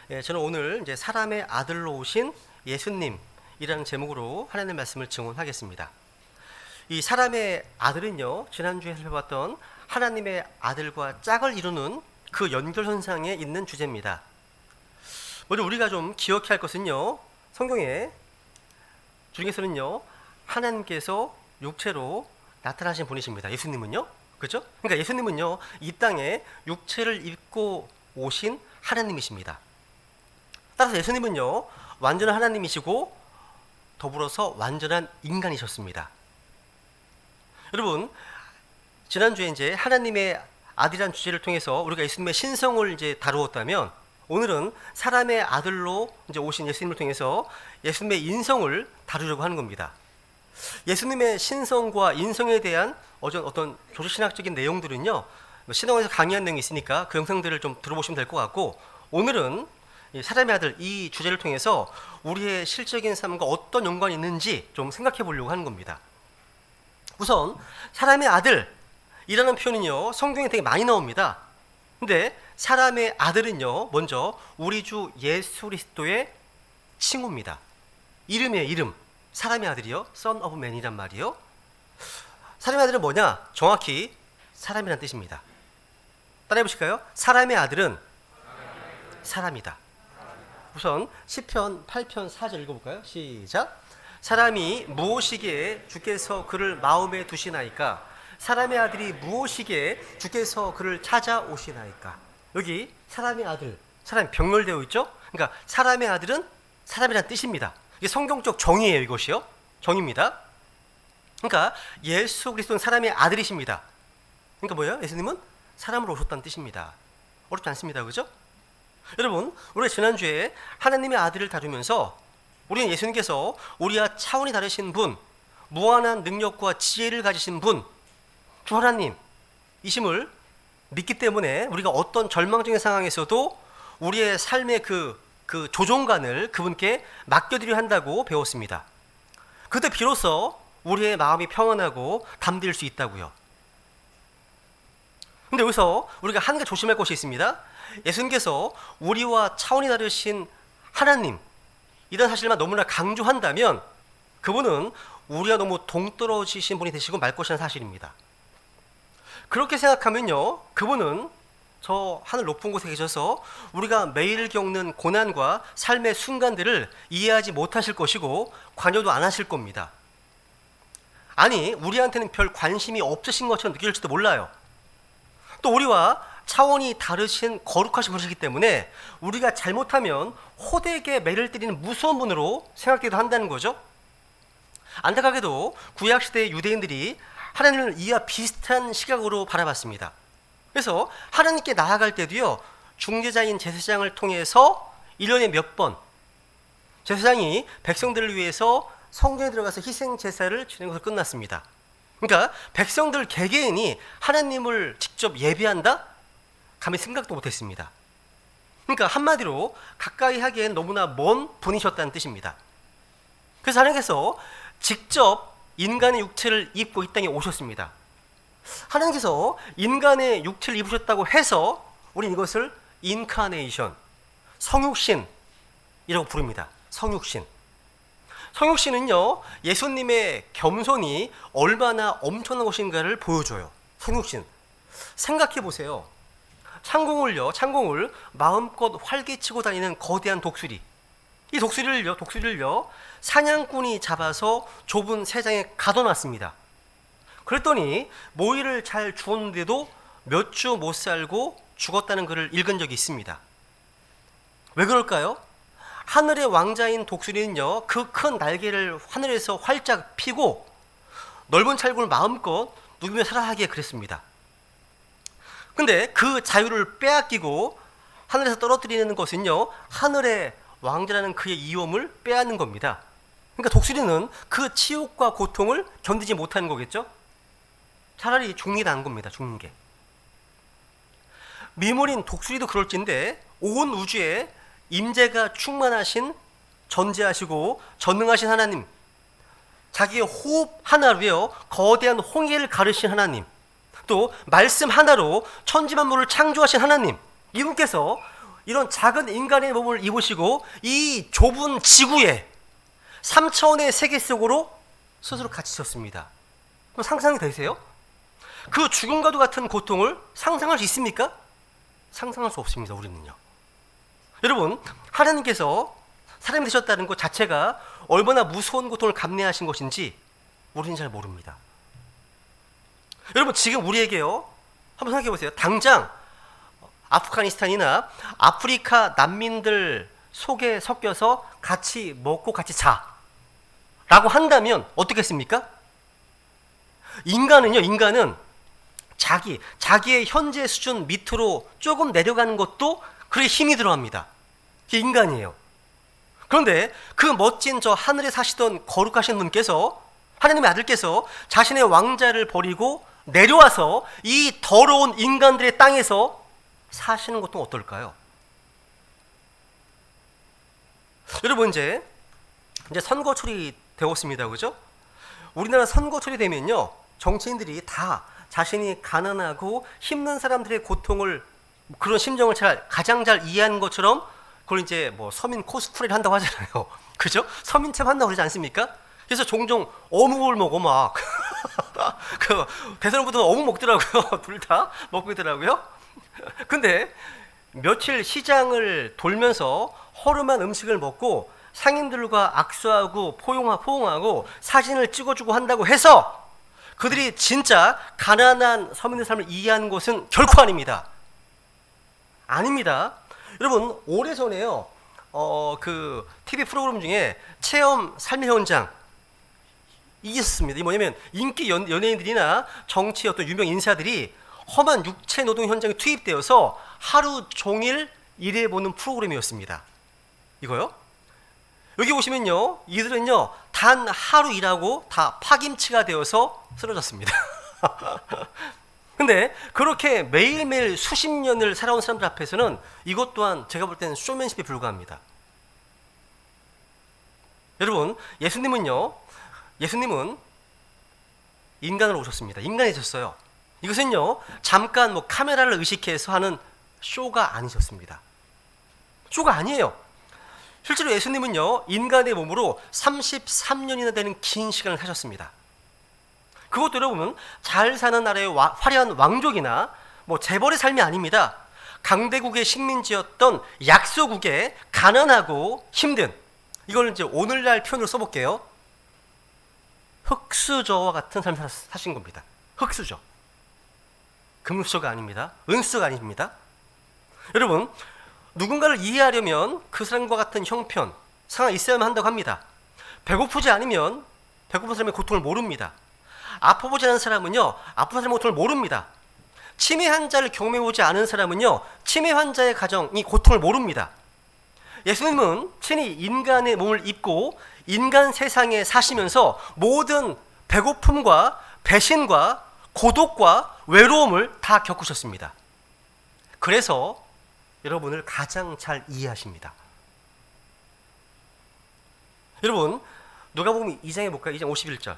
저는 오늘 이제 사람의 아들로 오신 예수님이라는 제목으로 하나님의 말씀을 증언하겠습니다. 이 사람의 아들은요, 지난주에 살펴봤던 하나님의 아들과 짝을 이루는 그 연결선상에 있는 주제입니다. 먼저 우리가 좀 기억해야 할 것은요, 성경에 중에서는요, 하나님께서 육체로 나타나신 분이십니다. 예수님은요, 그렇죠? 그러니까 예수님은요, 이 땅에 육체를 입고 오신 하나님이십니다. 따라서 예수님은요, 완전한 하나님이시고 더불어서 완전한 인간이셨습니다. 여러분, 지난주에 이제 하나님의 아들이라는 주제를 통해서 우리가 예수님의 신성을 이제 다루었다면, 오늘은 사람의 아들로 이제 오신 예수님을 통해서 예수님의 인성을 다루려고 하는 겁니다. 예수님의 신성과 인성에 대한 어떤 교주신학적인 내용들은요, 신학원에서 강의한 내용이 있으니까 그 영상들을 좀 들어보시면 될 것 같고, 오늘은 사람의 아들 이 주제를 통해서 우리의 실적인 삶과 어떤 연관이 있는지 좀 생각해 보려고 하는 겁니다. 우선 사람의 아들이라는 표현은요, 성경에 되게 많이 나옵니다. 근데 사람의 아들은요, 먼저 우리 주 예수 그리스도의 칭호입니다. 이름이에요, 이름. 사람의 아들이요, Son of Man이란 말이요. 사람의 아들은 뭐냐? 정확히 사람이란 뜻입니다. 따라해 보실까요? 사람의 아들은 사람이다. 우선 시편 8편 4절 읽어볼까요? 시작. 사람이 무엇이기에 주께서 그를 마음에 두시나이까? 사람의 아들이 무엇이기에 주께서 그를 찾아오시나이까? 여기 사람의 아들, 사람이 병렬되어 있죠? 그러니까 사람의 아들은 사람이란 뜻입니다. 이게 성경적 정의예요, 이것이요. 정의입니다. 그러니까 예수 그리스도는 사람의 아들이십니다. 그러니까 뭐예요? 예수님은 사람으로 오셨다는 뜻입니다. 어렵지 않습니다, 그죠? 여러분, 우리가 지난주에 하나님의 아들을 다루면서 우리는 예수님께서 우리와 차원이 다르신 분, 무한한 능력과 지혜를 가지신 분, 주 하나님이심을 믿기 때문에 우리가 어떤 절망적인 상황에서도 우리의 삶의 그 조종관을 그분께 맡겨드려야 한다고 배웠습니다. 그때 비로소 우리의 마음이 평안하고 담대할 수 있다고요. 근데 여기서 우리가 한 가지 조심할 것이 있습니다. 예수님께서 우리와 차원이 다르신 하나님, 이런 사실만 너무나 강조한다면 그분은 우리와 너무 동떨어지신 분이 되시고 말 것이라는 사실입니다. 그렇게 생각하면요, 그분은 저 하늘 높은 곳에 계셔서 우리가 매일 겪는 고난과 삶의 순간들을 이해하지 못하실 것이고 관여도 안 하실 겁니다. 아니, 우리한테는 별 관심이 없으신 것처럼 느낄지도 몰라요. 또 우리와 차원이 다르신 거룩하신 분이시기 때문에 우리가 잘못하면 호되게 매를 때리는 무서운 분으로 생각되기도 한다는 거죠. 안타깝게도 구약시대의 유대인들이 하나님을 이와 비슷한 시각으로 바라봤습니다. 그래서 하나님께 나아갈 때도요, 중재자인 제사장을 통해서 1년에 몇 번 제사장이 백성들을 위해서 성전에 들어가서 희생 제사를 지내는 것으로 끝났습니다. 그러니까 백성들 개개인이 하나님을 직접 예배한다? 감히 생각도 못했습니다. 그러니까 한마디로 가까이 하기엔 너무나 먼 분이셨다는 뜻입니다. 그래서 하나님께서 직접 인간의 육체를 입고 이 땅에 오셨습니다. 하나님께서 인간의 육체를 입으셨다고 해서 우리는 이것을 인카네이션, 성육신이라고 부릅니다. 성육신. 성육신은요, 예수님의 겸손이 얼마나 엄청난 것인가를 보여줘요. 성육신. 생각해 보세요. 창공을 마음껏 활개치고 다니는 거대한 독수리. 이 독수리를요, 사냥꾼이 잡아서 좁은 새장에 가둬놨습니다. 그랬더니 모이를 잘 주었는데도 몇 주 못 살고 죽었다는 글을 읽은 적이 있습니다. 왜 그럴까요? 하늘의 왕자인 독수리는요, 그 큰 날개를 하늘에서 활짝 펴고 넓은 철공을 마음껏 누비며 살아가기에 그랬습니다. 근데 그 자유를 빼앗기고 하늘에서 떨어뜨리는 것은요, 하늘의 왕자라는 그의 이옴을 빼앗는 겁니다. 그러니까 독수리는 그 치욕과 고통을 견디지 못하는 거겠죠? 차라리 죽는 게 나은 겁니다. 죽는 게. 미물인 독수리도 그럴진데 온 우주에 임재가 충만하신 전지하시고 전능하신 하나님, 자기의 호흡 하나로요, 거대한 홍해를 가르신 하나님, 또 말씀 하나로 천지만물을 창조하신 하나님, 이분께서 이런 작은 인간의 몸을 입으시고 이 좁은 지구에 3차원의 세계 속으로 스스로 갇히셨습니다. 그럼 상상이 되세요? 그 죽음과도 같은 고통을 상상할 수 있습니까? 상상할 수 없습니다. 우리는요. 여러분, 하나님께서 사람이 되셨다는 것 자체가 얼마나 무서운 고통을 감내하신 것인지 우리는 잘 모릅니다. 여러분, 지금 우리에게요, 한번 생각해 보세요. 당장 아프가니스탄이나 아프리카 난민들 속에 섞여서 같이 먹고 같이 자라고 한다면 어떻겠습니까? 인간은 자기의 현재 수준 밑으로 조금 내려가는 것도 그렇게 힘이 들어갑니다. 그게 인간이에요. 그런데 그 멋진 저 하늘에 사시던 거룩하신 분께서, 하나님의 아들께서 자신의 왕자를 버리고 내려와서 이 더러운 인간들의 땅에서 사시는 것도 어떨까요? 여러분, 이제 선거철이 되었습니다. 그죠? 우리나라 선거철이 되면요, 정치인들이 다 자신이 가난하고 힘든 사람들의 고통을, 그런 심정을 가장 잘 이해하는 것처럼 그걸 이제 뭐 서민 코스프레를 한다고 하잖아요. 그죠? 서민체험 한다고 그러지 않습니까? 그래서 종종 어묵을 먹어 막. 그 대선부터 어묵 먹더라고요. 둘 다 먹고 있더라고요. 근데 며칠 시장을 돌면서 허름한 음식을 먹고 상인들과 악수하고 포옹하고 사진을 찍어주고 한다고 해서 그들이 진짜 가난한 서민의 삶을 이해하는 것은 결코 아닙니다. 아닙니다. 여러분, 오래전에요, 그 TV 프로그램 중에 체험 삶의 현장 이게 있었습니다. 이게 뭐냐면 인기 연예인들이나 정치 어떤 유명 인사들이 험한 육체 노동 현장에 투입되어서 하루 종일 일해보는 프로그램이었습니다. 이거요. 여기 보시면요, 이들은요 단 하루 일하고 다 파김치가 되어서 쓰러졌습니다. 근데 그렇게 매일매일 수십 년을 살아온 사람들 앞에서는 이것 또한 제가 볼 때는 쇼맨십에 불과합니다. 여러분, 예수님은 인간으로 오셨습니다. 인간이셨어요. 이것은요 잠깐 뭐 카메라를 의식해서 하는 쇼가 아니셨습니다. 쇼가 아니에요. 실제로 예수님은요 인간의 몸으로 33년이나 되는 긴 시간을 사셨습니다. 그것도 여러분, 잘 사는 나라의 화려한 왕족이나 뭐 재벌의 삶이 아닙니다. 강대국의 식민지였던 약소국의 가난하고 힘든, 이걸 이제 오늘날 표현으로 써볼게요. 흙수저와 같은 삶을 사신 겁니다. 흙수저. 금수저가 아닙니다. 은수저가 아닙니다. 여러분, 누군가를 이해하려면 그 사람과 같은 형편, 상황이 있어야만 한다고 합니다. 배고프지 않으면 배고픈 사람의 고통을 모릅니다. 아파보지 않은 사람은요 아픈 사람의 고통을 모릅니다. 치매 환자를 경험해보지 않은 사람은요 치매 환자의 가정이 고통을 모릅니다. 예수님은 친히 인간의 몸을 입고 인간 세상에 사시면서 모든 배고픔과 배신과 고독과 외로움을 다 겪으셨습니다. 그래서 여러분을 가장 잘 이해하십니다. 여러분, 누가복음 2장에 볼까요? 2장 51절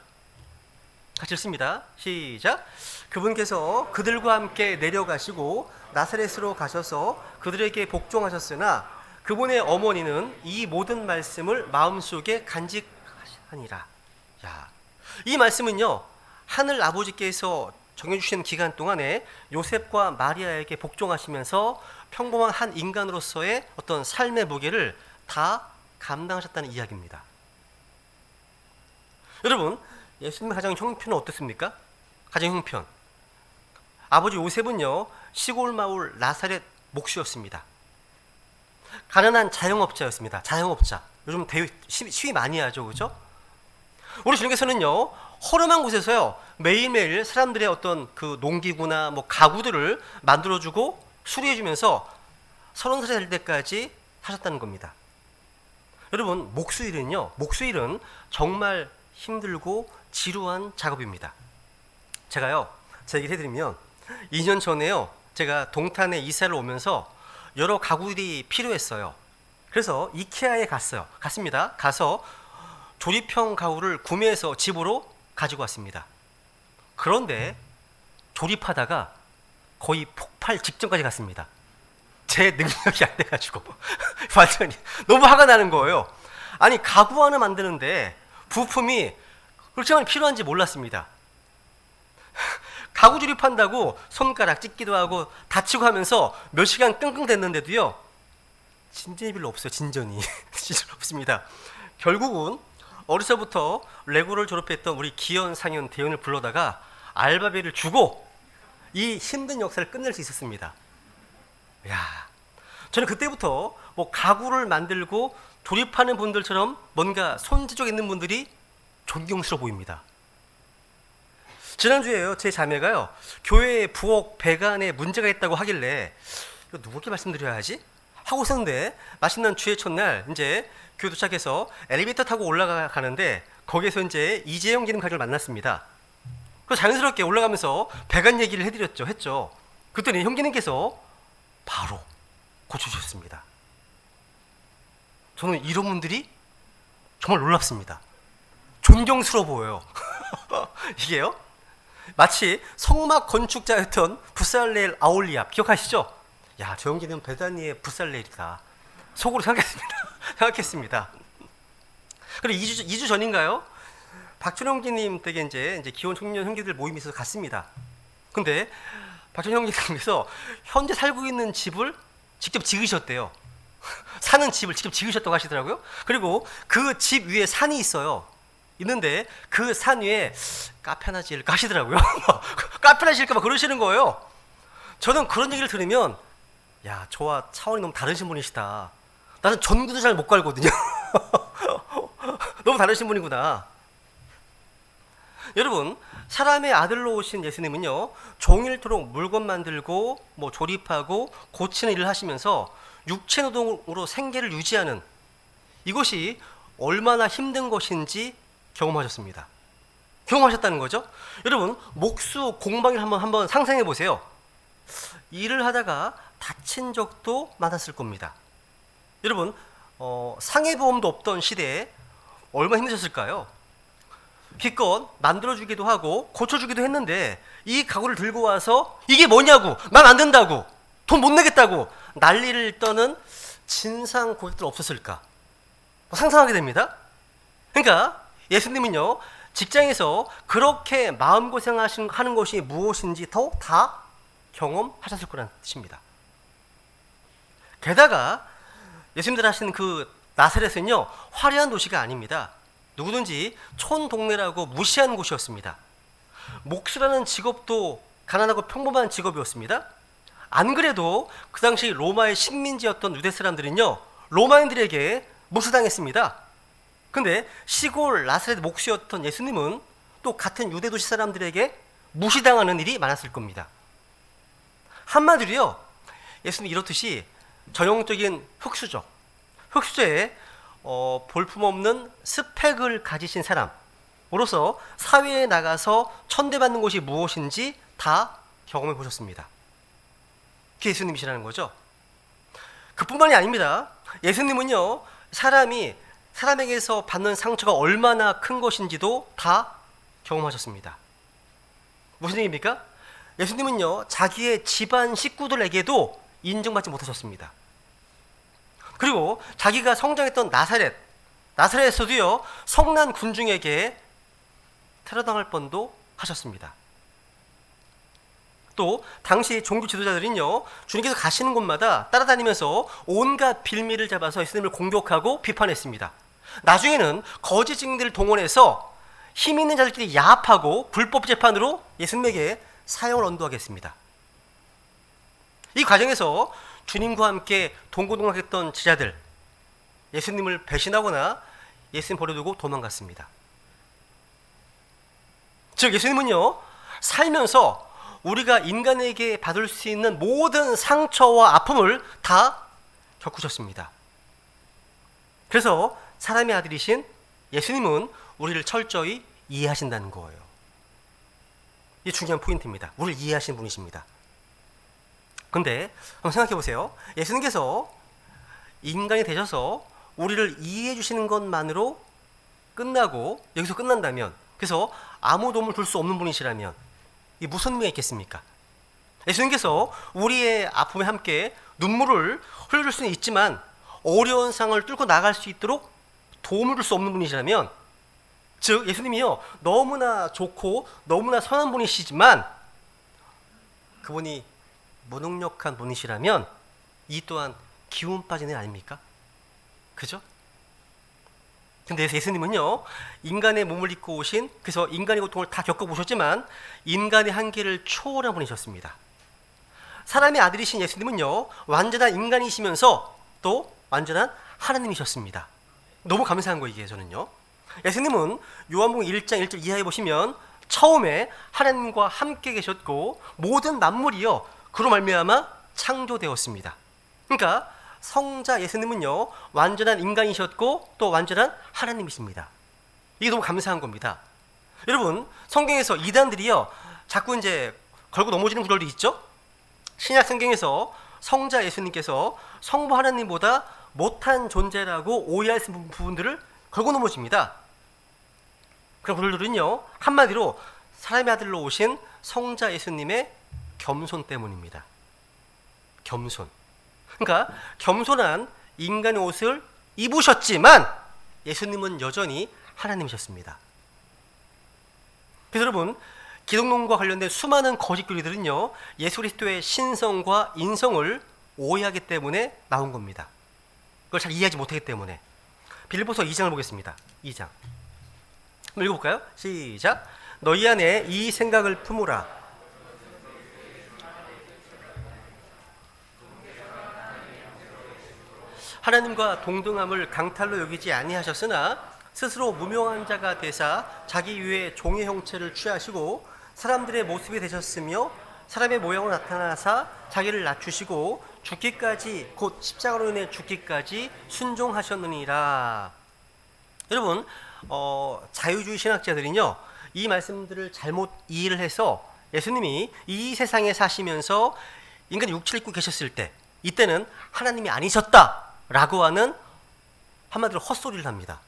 같이 읽습니다. 시작. 그분께서 그들과 함께 내려가시고 나사렛으로 가셔서 그들에게 복종하셨으나 그분의 어머니는 이 모든 말씀을 마음속에 간직하니라. 야, 이 말씀은요 하늘 아버지께서 정해주신 기간 동안에 요셉과 마리아에게 복종하시면서 평범한 한 인간으로서의 어떤 삶의 무게를 다 감당하셨다는 이야기입니다. 여러분, 예수님의 가정 형편은 어떻습니까? 가정 형편. 아버지 요셉은요 시골 마을 나사렛 목수였습니다. 가난한 자영업자였습니다. 자영업자. 요즘 시위 많이 하죠, 그죠? 우리 주님께서는요 허름한 곳에서요 매일매일 사람들의 어떤 그 농기구나 뭐 가구들을 만들어주고 수리해주면서 30살이 될 때까지 하셨다는 겁니다. 여러분, 목수일은 정말 힘들고 지루한 작업입니다. 제가요 제 얘기를 해드리면 2년 전에요 제가 동탄에 이사를 오면서 여러 가구들이 필요했어요. 그래서 이케아에 갔습니다. 가서 조립형 가구를 구매해서 집으로 가지고 왔습니다. 그런데 조립하다가 거의 폭발 직전까지 갔습니다. 제 능력이 안 돼가지고 완전히 너무 화가 나는 거예요. 아니 가구 하나 만드는데 부품이 그렇지만 필요한지 몰랐습니다. 가구 조립한다고 손가락 찢기도 하고 다치고 하면서 몇 시간 끙끙 댔는데도요, 진전이 별로 없어요. 진전이 진전 없습니다. 결국은 어려서부터 레고를 졸업했던 우리 기현, 상현, 대현을 불러다가 알바비를 주고 이 힘든 역사를 끝낼 수 있었습니다. 야, 저는 그때부터 뭐 가구를 만들고 조립하는 분들처럼 뭔가 손재주가 있는 분들이 존경스러워 보입니다. 지난주에요, 제 자매가요, 교회 부엌 배관에 문제가 있다고 하길래 이거 누구께 말씀드려야 하지? 하고 있었는데 맛있는 주의 첫날 이제 교회 도착해서 엘리베이터 타고 올라가는데 거기에서 이제 이재영 기름 가족을 만났습니다. 그래서 자연스럽게 올라가면서 배관 얘기를 했죠. 그랬더니 형기님께서 바로 고쳐주셨습니다. 저는 이런 분들이 정말 놀랍습니다. 존경스러워 보여요. 이게요, 마치 성막 건축자였던 부살렐 아올리압 기억하시죠? 야, 저 형기는 베다니의 부살렐이다 속으로 생각했습니다. 그리고 2주 전인가요? 박준영 형제님 댁에 이제 기혼 청년 형제들 모임이 있어서 갔습니다. 근데 박준영 형제님께서 현재 살고 있는 집을 직접 지으셨대요. 사는 집을 직접 지으셨다고 하시더라고요. 그리고 그 집 위에 산이 있는데 그 산 위에 카페 하나 지을까 하시더라고요. 카페 하나 지을까 봐 그러시는 거예요. 저는 그런 얘기를 들으면, 야, 저와 차원이 너무 다르신 분이시다. 나는 전구도 잘 못 갈거든요. 너무 다르신 분이구나. 여러분, 사람의 아들로 오신 예수님은요, 종일토록 물건 만들고 뭐 조립하고 고치는 일을 하시면서 육체 노동으로 생계를 유지하는 이것이 얼마나 힘든 것인지 경험하셨습니다. 경험하셨다는 거죠. 여러분, 목수 공방일 한번 상상해 보세요. 일을 하다가 다친 적도 많았을 겁니다. 여러분, 상해보험도 없던 시대에 얼마나 힘드셨을까요? 기껏 만들어주기도 하고 고쳐주기도 했는데 이 가구를 들고 와서 이게 뭐냐고, 말 안 된다고, 돈 못 내겠다고 난리를 떠는 진상 고객들 없었을까? 상상하게 됩니다. 그러니까 예수님은요, 직장에서 그렇게 마음고생하는 것이 무엇인지 다 경험하셨을 거라는 뜻입니다. 게다가 예수님들 하시는 그 나사렛은요, 화려한 도시가 아닙니다. 누구든지 촌동네라고 무시하는 곳이었습니다. 목수라는 직업도 가난하고 평범한 직업이었습니다. 안 그래도 그 당시 로마의 식민지였던 유대 사람들은요, 로마인들에게 무시당했습니다. 근데 시골 나사렛 목수였던 예수님은 또 같은 유대 도시 사람들에게 무시당하는 일이 많았을 겁니다. 한마디로요, 예수님이 이렇듯이 전형적인 흑수저, 흑수저에 볼품없는 스펙을 가지신 사람으로서 사회에 나가서 천대받는 것이 무엇인지 다 경험해 보셨습니다. 그게 예수님이시라는 거죠. 그뿐만이 아닙니다. 예수님은요, 사람에게서 받는 상처가 얼마나 큰 것인지도 다 경험하셨습니다. 무슨 얘기입니까? 예수님은요, 자기의 집안 식구들에게도 인정받지 못하셨습니다. 그리고 자기가 성장했던 나사렛에서도요, 성난 군중에게 테러당할 뻔도 하셨습니다. 또 당시 종교 지도자들은요, 주님께서 가시는 곳마다 따라다니면서 온갖 빌미를 잡아서 예수님을 공격하고 비판했습니다. 나중에는 거짓 증인들을 동원해서 힘 있는 자들끼리 야합하고 불법 재판으로 예수님에게 사형을 언도하겠습니다. 이 과정에서 주님과 함께 동고동락했던 제자들, 예수님을 배신하거나 예수님 버려두고 도망갔습니다. 즉 예수님은요, 살면서 우리가 인간에게 받을 수 있는 모든 상처와 아픔을 다 겪으셨습니다. 그래서 사람의 아들이신 예수님은 우리를 철저히 이해하신다는 거예요. 이게 중요한 포인트입니다. 우리를 이해하시는 분이십니다. 근데 한번 생각해 보세요. 예수님께서 인간이 되셔서 우리를 이해해 주시는 것만으로 끝나고 여기서 끝난다면, 그래서 아무 도움을 줄 수 없는 분이시라면 이 무슨 의미가 있겠습니까? 예수님께서 우리의 아픔에 함께 눈물을 흘려줄 수는 있지만 어려운 상황을 뚫고 나갈 수 있도록 도움을 줄 수 없는 분이시라면, 즉 예수님이요 너무나 좋고 너무나 선한 분이시지만 그분이 무능력한 분이시라면 이 또한 기운 빠진 애 아닙니까? 그죠? 근데 예수님은요 인간의 몸을 입고 오신, 그래서 인간의 고통을 다 겪어보셨지만 인간의 한계를 초월한 분이셨습니다. 사람의 아들이신 예수님은요 완전한 인간이시면서 또 완전한 하나님이셨습니다. 너무 감사한 거 이게 저는요. 예수님은 요한복음 1장 1절 이하에 보시면 처음에 하나님과 함께 계셨고 모든 만물이요 그로 말미암아 창조되었습니다. 그러니까 성자 예수님은요 완전한 인간이셨고 또 완전한 하나님이십니다. 이게 너무 감사한 겁니다. 여러분 성경에서 이단들이요 자꾸 이제 걸고 넘어지는 구절도 있죠. 신약 성경에서 성자 예수님께서 성부 하나님보다 못한 존재라고 오해할 수 있는 부분들을 걸고 넘어집니다. 그런 구절들은요 한마디로 사람의 아들로 오신 성자 예수님의 겸손 때문입니다. 겸손. 그러니까 겸손한 인간의 옷을 입으셨지만 예수님은 여전히 하나님이셨습니다. 그래서 여러분 기독론과 관련된 수많은 거짓교리들은요 예수 그리스도의 신성과 인성을 오해하기 때문에 나온 겁니다. 그걸 잘 이해하지 못하기 때문에. 빌립보서 2장을 보겠습니다. 2장 한번 읽어볼까요? 시작. 너희 안에 이 생각을 품으라. 하나님과 동등함을 강탈로 여기지 아니하셨으나 스스로 무명한 자가 되사 자기 위에 종의 형체를 취하시고 사람들의 모습이 되셨으며 사람의 모양으로 나타나사 자기를 낮추시고 죽기까지, 곧 십자가로 인해 죽기까지 순종하셨느니라. 여러분 자유주의 신학자들은요 이 말씀들을 잘못 이해를 해서 예수님이 이 세상에 사시면서 인간의 육체를 입고 계셨을 때 이때는 하나님이 아니셨다라고 하는 한마디로 헛소리를 합니다.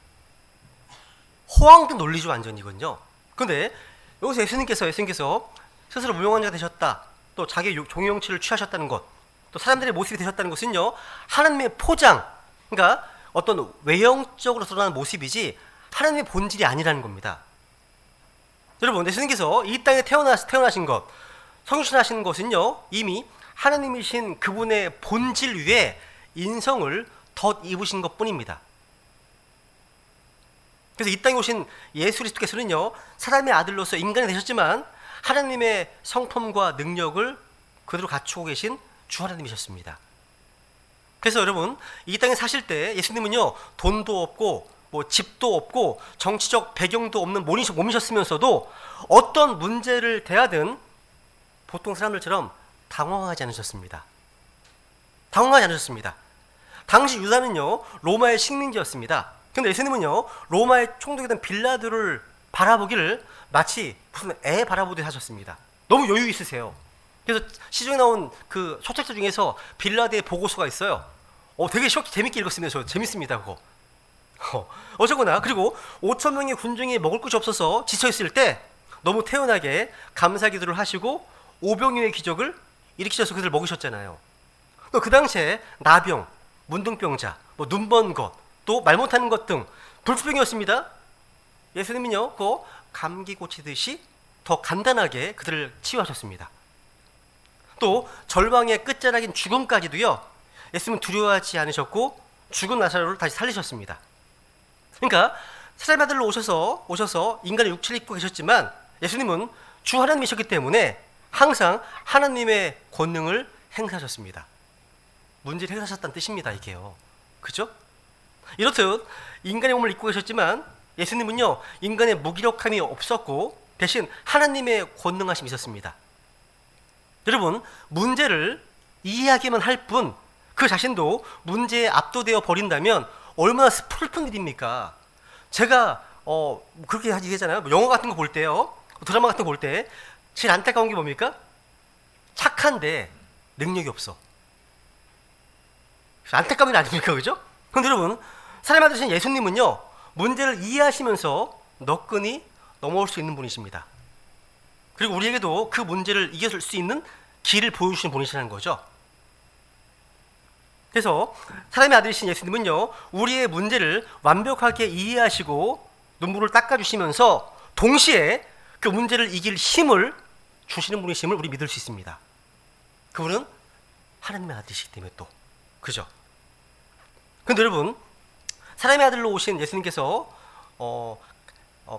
호황된 논리죠 완전히 이건요. 그런데 여기서 예수님께서 스스로 무용한 자가 되셨다, 또 자기의 종의 형체를 취하셨다는 것, 또 사람들의 모습이 되셨다는 것은요 하나님의 포장, 그러니까 어떤 외형적으로 드러나는 모습이지 하나님의 본질이 아니라는 겁니다. 여러분 예수님께서 이 땅에 태어나신 것, 성육신하신 것은요 이미 하나님이신 그분의 본질 위에 인성을 덧 입으신 것뿐입니다. 그래서 이 땅에 오신 예수 그리스도께서는요 사람의 아들로서 인간이 되셨지만 하나님의 성품과 능력을 그대로 갖추고 계신 주 하나님이셨습니다. 그래서 여러분 이 땅에 사실 때 예수님은요 돈도 없고 뭐 집도 없고 정치적 배경도 없는 몸이셨으면서도 어떤 문제를 대하든 보통 사람들처럼 당황하지 않으셨습니다. 당황하지 않으셨습니다. 당시 유다는요 로마의 식민지였습니다. 근데 예수님은요 로마의 총독이던 빌라도를 바라보기를 마치 무슨 애 바라보듯 하셨습니다. 너무 여유 있으세요. 그래서 시중에 나온 그 소책자 중에서 빌라도의 보고서가 있어요. 되게 재밌게 읽었습니다. 저 재밌습니다 그거. 어쩌거나 그리고 5천 명의 군중이 먹을 것이 없어서 지쳐있을 때 너무 태연하게 감사 기도를 하시고 오병이어의 기적을 일으키셔서 그들을 먹이셨잖아요. 또 그 당시에 나병, 문둥병자, 눈 먼 것, 또 말 못하는 것 등 불수병이었습니다. 예수님은요 그 감기 고치듯이 더 간단하게 그들을 치유하셨습니다. 또 절망의 끝자락인 죽음까지도요 예수님은 두려워하지 않으셨고 죽은 나사로를 다시 살리셨습니다. 그러니까 사람의 아들로 오셔서 인간의 육체를 입고 계셨지만 예수님은 주 하나님이셨기 때문에 항상 하나님의 권능을 행사하셨습니다. 문제를 해결하셨다는 뜻입니다 이게요. 그죠? 이렇듯 인간의 몸을 입고 계셨지만 예수님은요 인간의 무기력함이 없었고 대신 하나님의 권능하심이 있었습니다. 여러분 문제를 이해하기만 할 뿐 그 자신도 문제에 압도되어 버린다면 얼마나 슬픈 일입니까? 제가 그렇게 얘기하잖아요. 영화 같은 거 볼 때요, 드라마 같은 거 볼 때 제일 안타까운 게 뭡니까? 착한데 능력이 없어. 안타까운 일 아닙니까? 그죠? 그런데 여러분 사람이 되신 예수님은요 문제를 이해하시면서 너끈히 넘어올 수 있는 분이십니다. 그리고 우리에게도 그 문제를 이겨줄 수 있는 길을 보여주시는 분이시라는 거죠. 그래서 사람의 아들이신 예수님은요, 우리의 문제를 완벽하게 이해하시고 눈물을 닦아주시면서 동시에 그 문제를 이길 힘을 주시는 분이심을 우리 믿을 수 있습니다. 그분은 하나님의 아들이시기 때문에 또, 그죠? 근데 여러분, 사람의 아들로 오신 예수님께서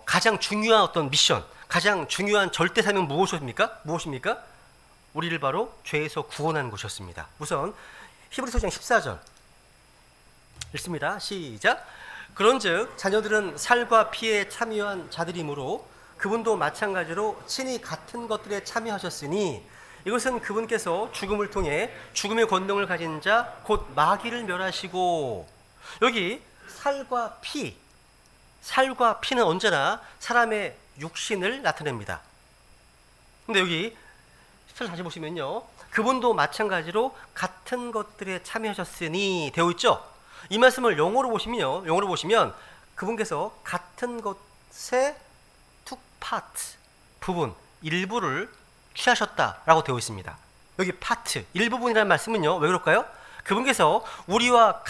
가장 중요한 어떤 미션, 가장 중요한 절대 사명은 무엇입니까? 우리를 바로 죄에서 구원하는 것이었습니다. 우선 히브리서 9장 14절 읽습니다. 시작. 그런즉 자녀들은 살과 피에 참여한 자들이므로 그분도 마찬가지로 친히 같은 것들에 참여하셨으니 이것은 그분께서 죽음을 통해 죽음의 권능을 가진 자 곧 마귀를 멸하시고, 여기 살과 피는 언제나 사람의 육신을 나타냅니다. 근데 여기 10절 다시 보시면요, 그분도 마찬가지로 같은 것들에 참여하셨으니 되어 있죠. 이 말씀을 영어로 보시면 그분께서 같은 것에 took part, 부분, 일부를 취하셨다라고 되어 있습니다. 여기 파트, 일부분이라는 말씀은요, 왜 그럴까요? 그분께서 우리와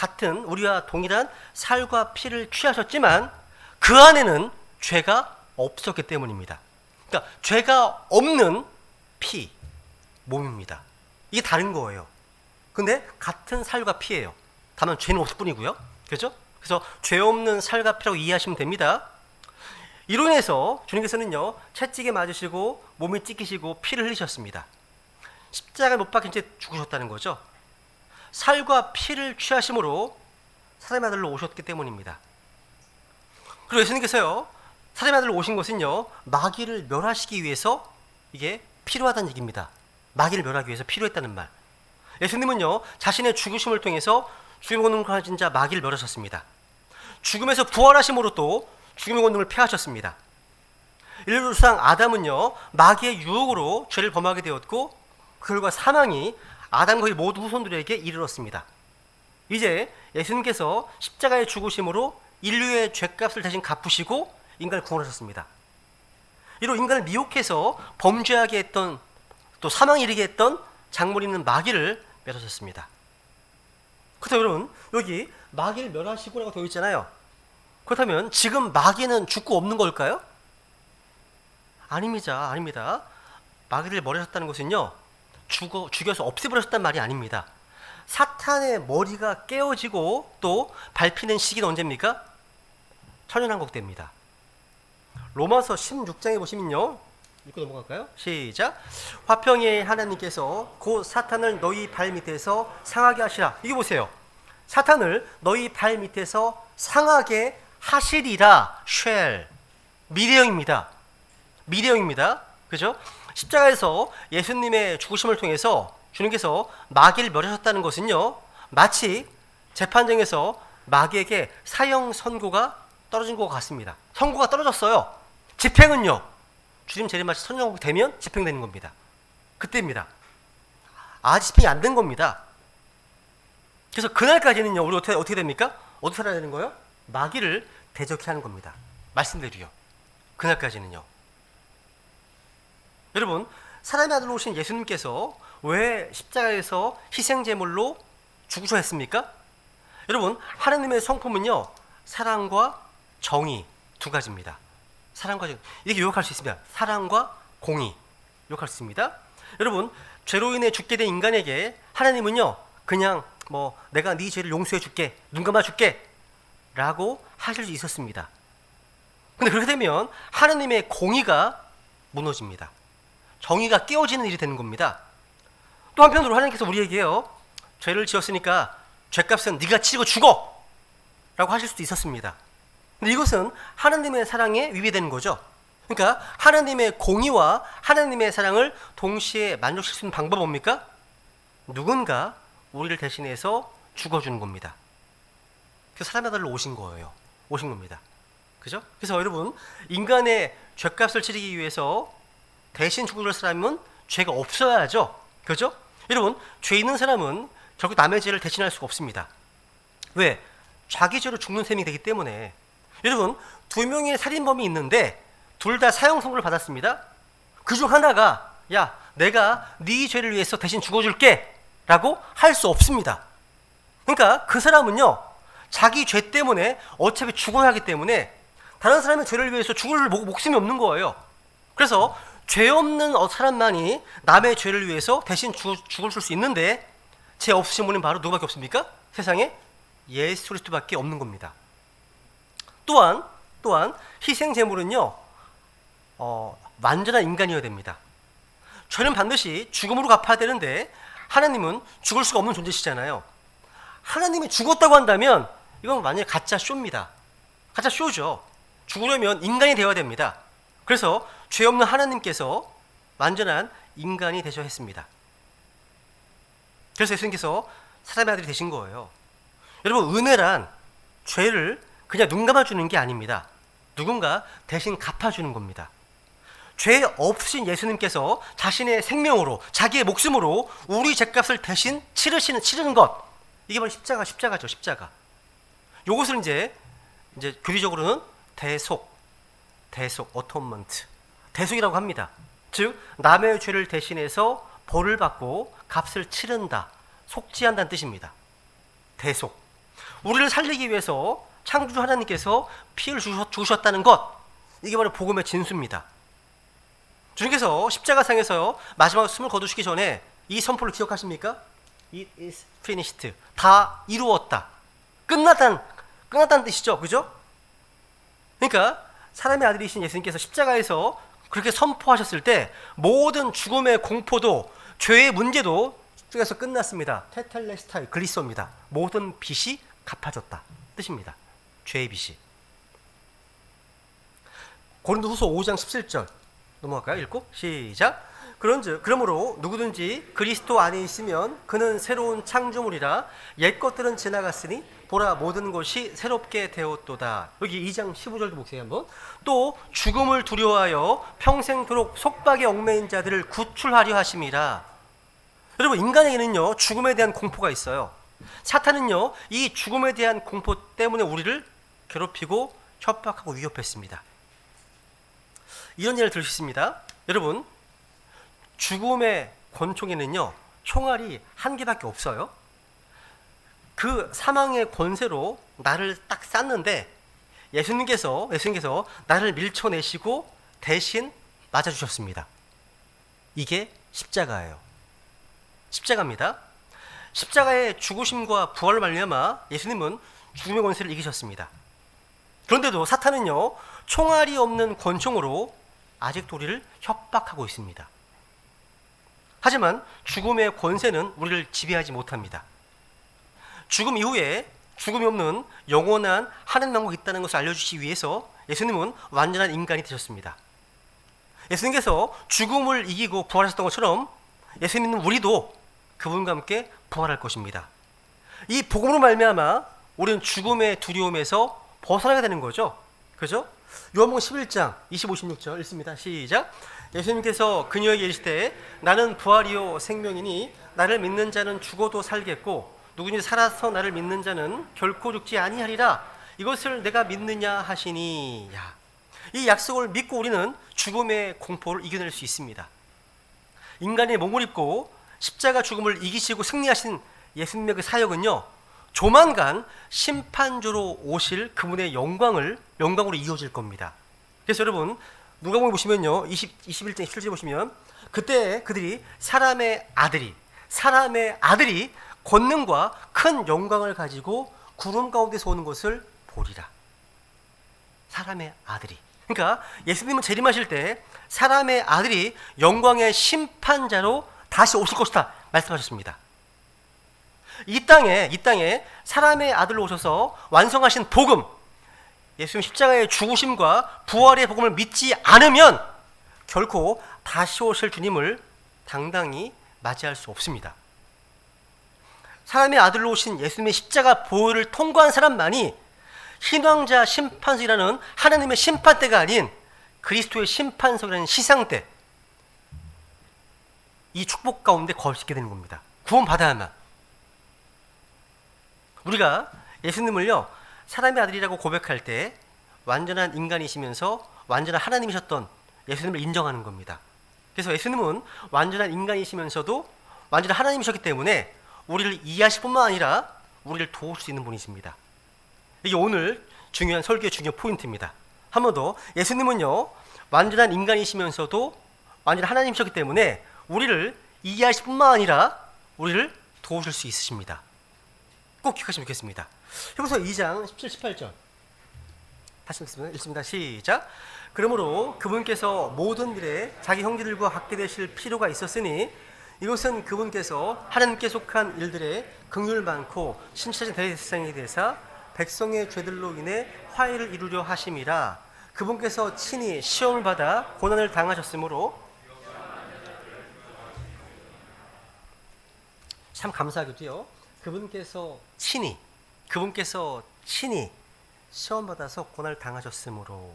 동일한 살과 피를 취하셨지만 그 안에는 죄가 없었기 때문입니다. 그러니까 죄가 없는 피, 몸입니다. 이게 다른 거예요. 근데 같은 살과 피예요. 다만 죄는 없을 뿐이고요. 그렇죠? 그래서 죄 없는 살과 피라고 이해하시면 됩니다. 이로 인해서 주님께서는요, 채찍에 맞으시고 몸이 찢기시고 피를 흘리셨습니다. 십자가에 못 박힌 채 죽으셨다는 거죠. 살과 피를 취하심으로 사람의 아들로 오셨기 때문입니다. 그리고 예수님께서요, 사람의 아들로 오신 것은요, 마귀를 멸하시기 위해서 이게 필요하다는 얘기입니다. 마귀를 멸하기 위해서 필요했다는 말. 예수님은요, 자신의 죽으심을 통해서 죽음의 권능을 가진 자 마귀를 멸하셨습니다. 죽음에서 부활하심으로 또 죽음의 권능을 폐하셨습니다. 인류상 아담은요, 마귀의 유혹으로 죄를 범하게 되었고 그 결과 사망이 아담과 그의 모든 후손들에게 이르렀습니다. 이제 예수님께서 십자가의 죽으심으로 인류의 죄값을 대신 갚으시고 인간을 구원하셨습니다. 이로 인간을 미혹해서 범죄하게 했던, 또 사망에 이르게 했던 작물 있는 마귀를 멸하셨습니다. 그렇다면 여러분, 여기 마귀를 멸하시고라고 되어 있잖아요. 그렇다면 지금 마귀는 죽고 없는 걸까요? 아닙니다. 마귀를 멸하셨다는 것은요, 죽여서 없애버렸다는 말이 아닙니다. 사탄의 머리가 깨어지고 또 밟히는 시기는 언제입니까? 천연왕국 때입니다. 로마서 16장에 보시면요, 읽고 넘어갈까요? 시작. 화평의 하나님께서 곧 사탄을 너희 발 밑에서 상하게 하시라. 이거 보세요. 사탄을 너희 발 밑에서 상하게 하시리라. shall. 미래형입니다. 그죠? 십자가에서 예수님의 죽으심을 통해서 주님께서 마귀를 멸하셨다는 것은요, 마치 재판정에서 마귀에게 사형 선고가 떨어진 것 같습니다. 선고가 떨어졌어요. 집행은요, 주님 재림하시 선고가 되면 집행되는 겁니다. 그때입니다. 아직 집행이 안 된 겁니다. 그래서 그날까지는요, 우리 어떻게 됩니까? 어떻게 살아야 되는 거예요? 마귀를 대적해 하는 겁니다. 말씀대로요. 그날까지는요. 여러분, 사람의 아들로 오신 예수님께서 왜 십자가에서 희생제물로 죽으셔야 했습니까? 여러분, 하나님의 성품은요, 사랑과 정의 두 가지입니다. 사랑과 정의, 이렇게 요약할 수 있습니다. 사랑과 공의 요약할 수 있습니다. 여러분, 죄로 인해 죽게 된 인간에게 하나님은요, 그냥 내가 네 죄를 용서해 줄게, 눈 감아 줄게 라고 하실 수 있었습니다. 근데 그렇게 되면 하나님의 공의가 무너집니다. 정의가 깨어지는 일이 되는 겁니다. 또 한편으로 하나님께서 우리에게요, 죄를 지었으니까 죄값은 네가 치르고 죽어 라고 하실 수도 있었습니다. 근데 이것은 하나님의 사랑에 위배되는 거죠. 그러니까 하나님의 공의와 하나님의 사랑을 동시에 만족시킬 수 있는 방법은 뭡니까? 누군가 우리를 대신해서 죽어주는 겁니다. 그래서 사람의 아들로 오신 겁니다. 그죠? 그래서 여러분, 인간의 죄값을 치르기 위해서 대신 죽을 사람은 죄가 없어야죠. 그죠? 여러분, 죄 있는 사람은 결국 남의 죄를 대신할 수가 없습니다. 왜? 자기 죄로 죽는 셈이 되기 때문에. 여러분, 두 명의 살인범이 있는데 둘 다 사형 선고를 받았습니다. 그중 하나가 내가 네 죄를 위해서 대신 죽어줄게 라고 할 수 없습니다. 그러니까 그 사람은요, 자기 죄 때문에 어차피 죽어야 하기 때문에 다른 사람의 죄를 위해서 죽을 목숨이 없는 거예요. 그래서 죄 없는 사람만이 남의 죄를 위해서 대신 죽을 수 있는데, 죄 없으신 분은 바로 누구밖에 없습니까? 세상에 예수 그리스도밖에 없는 겁니다. 또한 희생 제물은요, 완전한 인간이어야 됩니다. 죄는 반드시 죽음으로 갚아야 되는데 하나님은 죽을 수가 없는 존재시잖아요. 하나님이 죽었다고 한다면 이건 완전히 가짜 쇼입니다. 가짜 쇼죠. 죽으려면 인간이 되어야 됩니다. 그래서 죄 없는 하나님께서 완전한 인간이 되셔야 했습니다. 그래서 예수님께서 사람의 아들이 되신 거예요. 여러분, 은혜란 죄를 그냥 눈 감아주는 게 아닙니다. 누군가 대신 갚아주는 겁니다. 죄 없으신 예수님께서 자신의 생명으로, 자기의 목숨으로 우리 죄값을 대신 치르는 것, 이게 바로 십자가죠. 십자가. 요것을 이제 교리적으로는 어톤먼트, 대속이라고 합니다. 즉 남의 죄를 대신해서 벌을 받고 값을 치른다, 속죄한다는 뜻입니다. 대속. 우리를 살리기 위해서 창조주 하나님께서 피를 주셨다는 것, 이게 바로 복음의 진수입니다. 주님께서 십자가상에서 마지막 숨을 거두시기 전에 이 선포를 기억하십니까? It is finished. 다 이루었다. 끝났다는 뜻이죠. 그죠? 그러니까 사람의 아들이신 예수님께서 십자가에서 그렇게 선포하셨을 때 모든 죽음의 공포도, 죄의 문제도 십자가에서 끝났습니다. 테텔레스타이 글리소입니다. 모든 빚이 갚아졌다 뜻입니다. 죄의 빚이. 고린도후서 5장 17절 넘어갈까요? 읽고 시작. 그러므로 누구든지 그리스도 안에 있으면 그는 새로운 창조물이라, 옛 것들은 지나갔으니 보라 모든 것이 새롭게 되었도다. 여기 2장 15절도 보세요 한번. 또 죽음을 두려워하여 평생토록 속박에 얽매인 자들을 구출하려 하심이라. 여러분, 인간에게는요 죽음에 대한 공포가 있어요. 사탄은요 이 죽음에 대한 공포 때문에 우리를 괴롭히고 협박하고 위협했습니다. 이런 예를 들 수 있습니다. 여러분, 죽음의 권총에는요 총알이 한 개밖에 없어요. 그 사망의 권세로 나를 딱 쐈는데 예수님께서 나를 밀쳐내시고 대신 맞아주셨습니다. 이게 십자가예요. 십자가입니다. 십자가의 죽으심과 부활을 말미암아 예수님은 죽음의 권세를 이기셨습니다. 그런데도 사탄은요 총알이 없는 권총으로 아직도 우리를 협박하고 있습니다. 하지만 죽음의 권세는 우리를 지배하지 못합니다. 죽음 이후에 죽음이 없는 영원한 하늘 왕국이 있다는 것을 알려주시기 위해서 예수님은 완전한 인간이 되셨습니다. 예수님께서 죽음을 이기고 부활하셨던 것처럼 예수님 믿는 우리도 그분과 함께 부활할 것입니다. 이 복음으로 말미암아 우리는 죽음의 두려움에서 벗어나게 되는 거죠. 그죠? 요한복음 11장 25, 26절 읽습니다. 시작. 예수님께서 그녀에게 이르시되 나는 부활이요 생명이니 나를 믿는 자는 죽어도 살겠고 누구든지 살아서 나를 믿는 자는 결코 죽지 아니하리라. 이것을 내가 믿느냐 하시니. 이 약속을 믿고 우리는 죽음의 공포를 이겨낼 수 있습니다. 인간의 몸을 입고 십자가 죽음을 이기시고 승리하신 예수님의 그 사역은요 조만간 심판주로 오실 그분의 영광으로 이어질 겁니다. 그래서 여러분 누가복음 보시면요 21장 17절 보시면 그때 그들이 사람의 아들이 권능과 큰 영광을 가지고 구름 가운데서 오는 것을 보리라. 사람의 아들이. 그러니까 예수님은 재림하실 때 사람의 아들이 영광의 심판자로 다시 오실 것이다 말씀하셨습니다. 이 땅에 사람의 아들로 오셔서 완성하신 복음, 예수님 십자가의 죽으심과 부활의 복음을 믿지 않으면 결코 다시 오실 주님을 당당히 맞이할 수 없습니다. 사람의 아들로 오신 예수님의 십자가 보혈을 통과한 사람만이 신왕자 심판석이라는 하나님의 심판대가 아닌 그리스도의 심판석이라는 시상대, 이 축복 가운데 거할 수 있게 되는 겁니다. 구원받아야만. 우리가 예수님을요 사람의 아들이라고 고백할 때 완전한 인간이시면서 완전한 하나님이셨던 예수님을 인정하는 겁니다. 그래서 예수님은 완전한 인간이시면서도 완전한 하나님이셨기 때문에 우리를 이해하실 뿐만 아니라 우리를 도울 수 있는 분이십니다. 이게 오늘 중요한 설교의 중요 포인트입니다. 한 번 더, 예수님은요 완전한 인간이시면서도 완전한 하나님이셨기 때문에 우리를 이해하실 뿐만 아니라 우리를 도우실 수 있으십니다. 꼭 기억하시면 좋겠습니다. 히브리서 2장 17, 18절 다시 읽습니다. 시작. 그러므로 그분께서 모든 일에 자기 형제들과 같게 되실 필요가 있었으니 이것은 그분께서 하나님께 속한 일들에 긍휼 많고 신실하신 대제사장이 되사 백성의 죄들로 인해 화해를 이루려 하심이라. 그분께서 친히 시험을 받아 고난을 당하셨으므로 참 감사하게도요 그분께서 친히 시험 받아서 고난을 당하셨으므로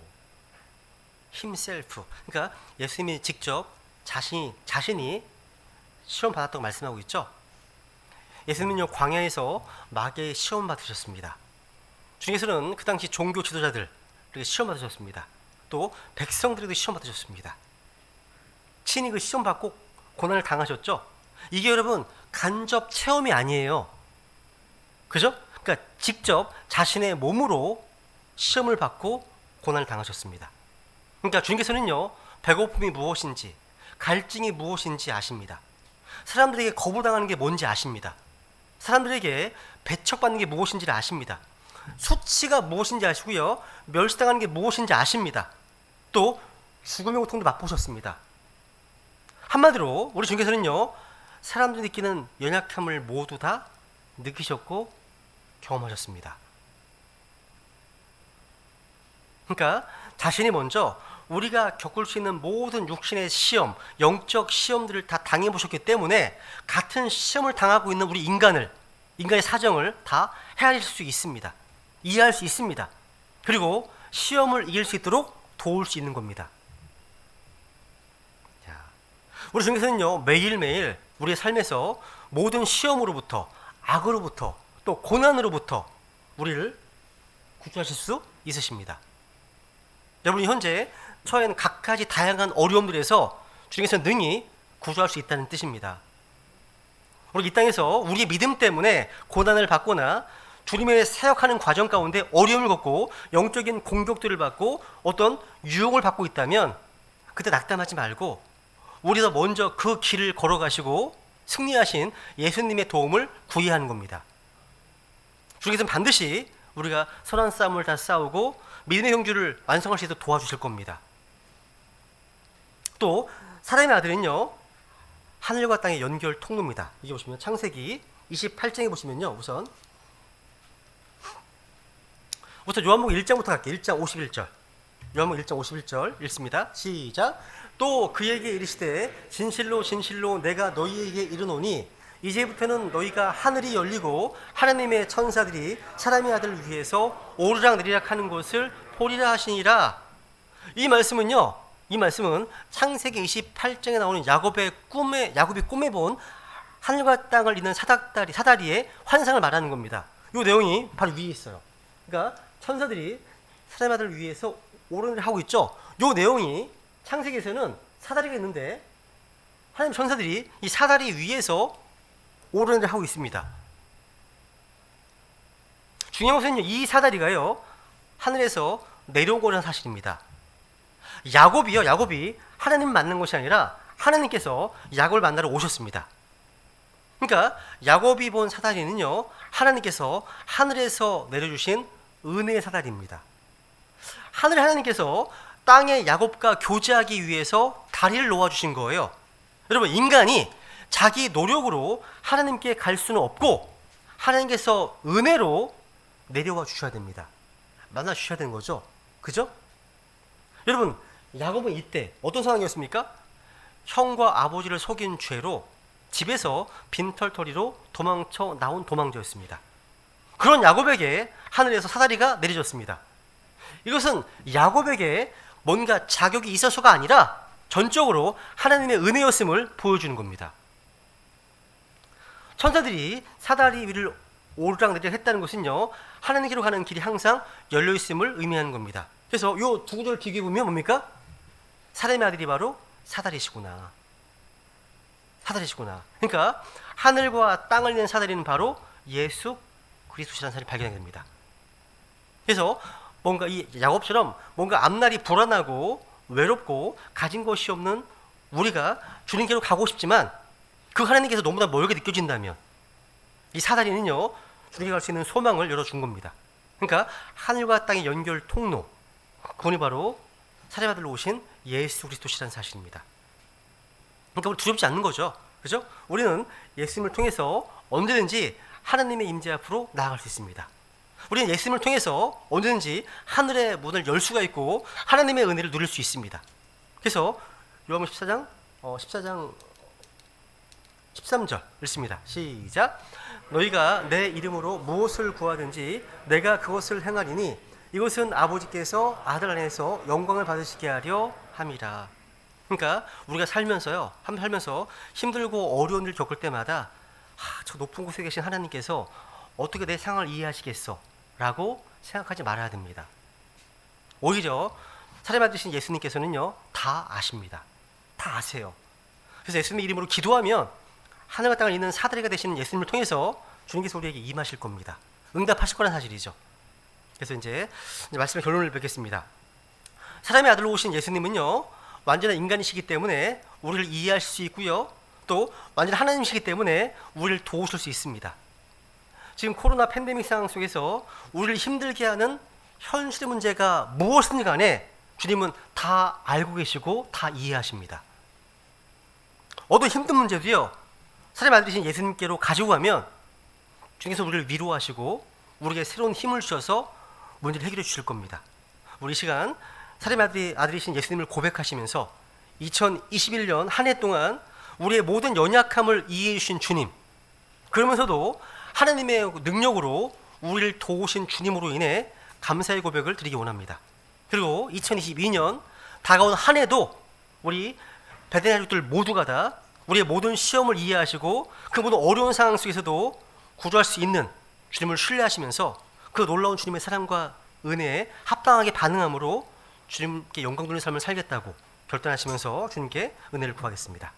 himself, 그러니까 예수님이 직접 자신이 시험 받았다고 말씀하고 있죠. 예수님은요 광야에서 마귀의 시험 받으셨습니다. 주님께서는 그 당시 종교 지도자들에게 시험 받으셨습니다. 또 백성들에게도 시험 받으셨습니다. 친히 그 시험 받고 고난을 당하셨죠. 이게 여러분 간접 체험이 아니에요. 그죠? 그러니까 직접 자신의 몸으로 시험을 받고 고난을 당하셨습니다. 그러니까 주님께서는요 배고픔이 무엇인지 갈증이 무엇인지 아십니다. 사람들에게 거부당하는 게 뭔지 아십니다. 사람들에게 배척받는 게 무엇인지를 아십니다. 수치가 무엇인지 아시고요 멸시당하는 게 무엇인지 아십니다. 또 죽음의 고통도 맛보셨습니다. 한마디로 우리 주님께서는요 사람들이 느끼는 연약함을 모두 다 느끼셨고 경험하셨습니다. 그러니까 자신이 먼저 우리가 겪을 수 있는 모든 육신의 시험, 영적 시험들을 다 당해보셨기 때문에 같은 시험을 당하고 있는 우리 인간의 사정을 다 헤아릴 수 있습니다. 이해할 수 있습니다. 그리고 시험을 이길 수 있도록 도울 수 있는 겁니다. 자, 우리 주님께서는요 매일매일 우리의 삶에서 모든 시험으로부터 악으로부터 또 고난으로부터 우리를 구주하실 수 있으십니다. 여러분이 현재 처한 각가지 다양한 어려움들에서 주님께서 능히 구주할 수 있다는 뜻입니다. 우리 이 땅에서 우리의 믿음 때문에 고난을 받거나 주님의 사역하는 과정 가운데 어려움을 겪고 영적인 공격들을 받고 어떤 유혹을 받고 있다면 그때 낙담하지 말고 우리가 먼저 그 길을 걸어가시고 승리하신 예수님의 도움을 구해야 하는 겁니다. 주님께서는 반드시 우리가 선한 싸움을 다 싸우고 믿음의 형주를 완성할 수 있도록 도와주실 겁니다. 또 사람의 아들은요 하늘과 땅의 연결 통로입니다. 이게 보시면 창세기 28장에 보시면요 우선 요한복음 1장부터 갈게요. 1장 51절 요한복음 1장 51절 읽습니다. 시작. 또 그에게 이르시되 진실로 진실로 내가 너희에게 이르노니 이제부터는 너희가 하늘이 열리고 하나님의 천사들이 사람의 아들을 위해서 오르락 내리락 하는 것을 보리라 하시니라. 이 말씀은 창세기 28장에 나오는 야곱이 꿈에 본 하늘과 땅을 잇는 사다리의 환상을 말하는 겁니다. 이 내용이 바로 위에 있어요. 그러니까 천사들이 사람의 아들을 위해서 오르락 하고 있죠. 이 내용이 창세기에서는 사다리가 있는데 하나님 천사들이 이 사다리 위에서 오르락을 하고 있습니다. 중요한 것은요, 이 사다리가요 하늘에서 내려오고는 사실입니다. 야곱이 하나님 만난 것이 아니라 하나님께서 야곱을 만나러 오셨습니다. 그러니까 야곱이 본 사다리는요 하나님께서 하늘에서 내려주신 은혜의 사다리입니다. 하늘 하나님께서 땅의 야곱과 교제하기 위해서 다리를 놓아주신 거예요. 여러분, 인간이 자기 노력으로 하나님께 갈 수는 없고 하나님께서 은혜로 내려와 주셔야 됩니다. 만나 주셔야 되는 거죠. 그죠? 여러분, 야곱은 이때 어떤 상황이었습니까? 형과 아버지를 속인 죄로 집에서 빈털터리로 도망쳐 나온 도망자였습니다. 그런 야곱에게 하늘에서 사다리가 내려졌습니다. 이것은 야곱에게 뭔가 자격이 있어서가 아니라 전적으로 하나님의 은혜였음을 보여주는 겁니다. 천사들이 사다리 위를 오르락내리락 했다는 것은요, 하나님께로 가는 길이 항상 열려있음을 의미하는 겁니다. 그래서 이 두 구절을 비교해보면 뭡니까? 사람의 아들이 바로 사다리시구나. 그러니까 하늘과 땅을 잇는 사다리는 바로 예수 그리스도시라는 사실을 발견하게 됩니다. 그래서 뭔가 이 야곱처럼 뭔가 앞날이 불안하고 외롭고 가진 것이 없는 우리가 주님께로 가고 싶지만 그 하나님께서 너무나 멀게 느껴진다면 이 사다리는요 주님께 갈 수 있는 소망을 열어준 겁니다. 그러니까 하늘과 땅의 연결 통로, 그분이 바로 사람의 아들로 오신 예수 그리스도시라는 사실입니다. 그러니까 우리 두렵지 않는 거죠. 그죠? 우리는 예수님을 통해서 언제든지 하나님의 임재 앞으로 나아갈 수 있습니다. 우리는 예수님을 통해서 언제든지 하늘의 문을 열 수가 있고 하나님의 은혜를 누릴 수 있습니다. 그래서 요한복음 14장 13절 읽습니다. 시작. 너희가 내 이름으로 무엇을 구하든지 내가 그것을 행하리니 이것은 아버지께서 아들 안에서 영광을 받으시게 하려 함이라. 그러니까 우리가 살면서 힘들고 어려운 일을 겪을 때마다 저 높은 곳에 계신 하나님께서 어떻게 내 상황을 이해하시겠어? 라고 생각하지 말아야 됩니다. 오히려 사람을 만드신 예수님께서는요 다 아십니다. 다 아세요. 그래서 예수님의 이름으로 기도하면 하늘과 땅을 잇는 사다리가 되시는 예수님을 통해서 주님께서 우리에게 임하실 겁니다. 응답하실 거란 사실이죠. 그래서 이제 말씀의 결론을 뵙겠습니다. 사람의 아들로 오신 예수님은요 완전한 인간이시기 때문에 우리를 이해할 수 있고요, 또 완전한 하나님이시기 때문에 우리를 도우실 수 있습니다. 지금 코로나 팬데믹 상황 속에서 우리를 힘들게 하는 현실의 문제가 무엇이든 간에 주님은 다 알고 계시고 다 이해하십니다. 어떤 힘든 문제도요 사람의 아들이신 예수님께로 가지고 가면 주님께서 우리를 위로하시고 우리에게 새로운 힘을 주셔서 문제를 해결해 주실 겁니다. 우리 이 시간 사람의 아들이신 예수님을 고백하시면서 2021년 한 해 동안 우리의 모든 연약함을 이해해 주신 주님, 그러면서도 하나님의 능력으로 우리를 도우신 주님으로 인해 감사의 고백을 드리기 원합니다. 그리고 2022년 다가온 한 해도 우리 베드레 가족들 모두가 다 우리의 모든 시험을 이해하시고 그 모든 어려운 상황 속에서도 구조할 수 있는 주님을 신뢰하시면서 그 놀라운 주님의 사랑과 은혜에 합당하게 반응함으로 주님께 영광 돌리는 삶을 살겠다고 결단하시면서 주님께 은혜를 구하겠습니다.